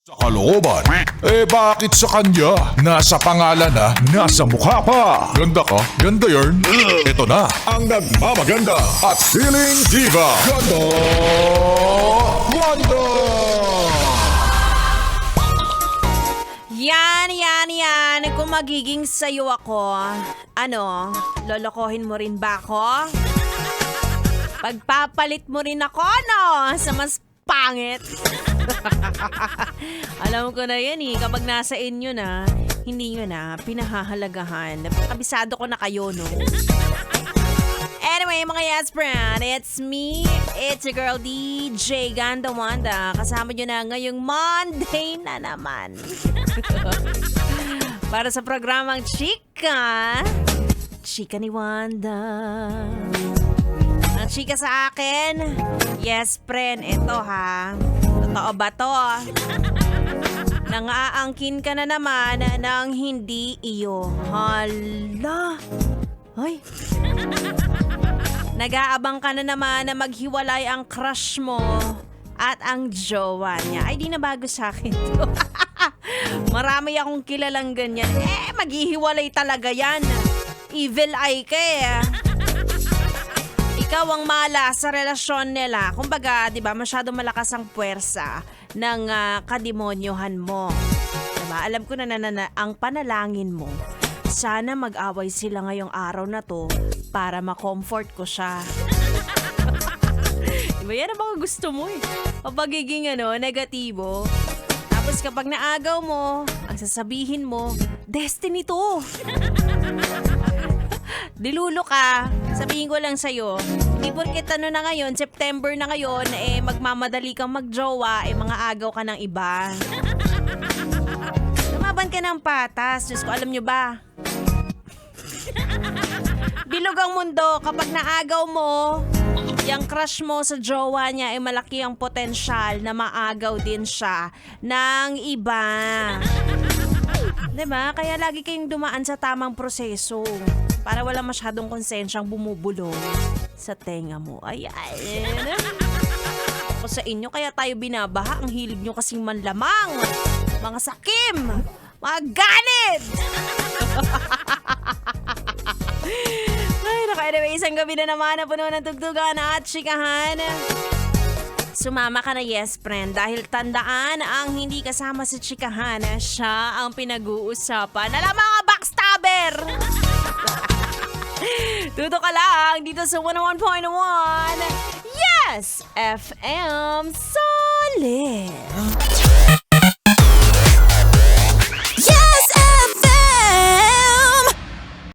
Sa kalooban, bakit sa kanya? Nasa pangalan na, nasa mukha pa. Ganda ka, ganda yarn. Ito na, ang nagmamaganda at feeling diva. Ganda Wanda! Yan. Kung magiging sayo ako, lolokohin mo rin ba ako? Pagpapalit mo rin ako, no? Sa mas pangit. Alam ko na yan kapag nasa inyo na, hindi nyo na pinahahalagahan. Kabisado ko na kayo, no? Anyway, mga yes friend, it's me, it's your girl DJ Ganda Wanda. Kasama nyo na ngayong Monday na naman. Para sa programang Chika ni Wanda. Ang chika sa akin, yes friend, ito ha. Totoo ba to? Nangaangkin ka na naman ng hindi iyo. Hala. Hoy. Nag-aabang ka na naman na maghiwalay ang crush mo at ang jowa niya. Ay, di na bago sa akin to. Marami akong kilalang ganyan. Maghihiwalay talaga yan. Evil eye ka Ikaw ang mala sa relasyon nila. Kumbaga, di ba, masyado malakas ang puwersa ng kademonyohan mo. Diba? Alam ko na ang panalangin mo. Sana mag-away sila ngayong araw na to para ma-comfort ko siya. Diba yan ang mga gusto mo Pagiging negatibo. Tapos kapag naagaw mo, ang sasabihin mo, destiny to. Dilulo ka. Sabihin ko lang sa'yo, hindi porket na ngayon, September na ngayon, magmamadali kang magjowa, mga agaw ka ng iba. Lumaban ka ng patas. Diyos ko, alam nyo ba? Bilog ang mundo kapag naagaw mo, yung crush mo sa jowa niya malaki ang potensyal na maagaw din siya ng iba. Diba? Kaya lagi kayong dumaan sa tamang proseso para wala masyadong konsensyang bumubulong sa tenga mo. Ayan. Ako sa inyo, kaya tayo binabaha. Ang hilig nyo kasing manlamang. Mga sakim. Mga ganit. Anyway, isang gabi na naman na puno ng tugtugan at chikahan. Sumama ka na yes friend dahil tandaan ang hindi kasama sa chikahan, siya ang pinag-uusapan. Alam mga backstabber! Tuto ka lang dito sa 101.1 Yes! FM Solid!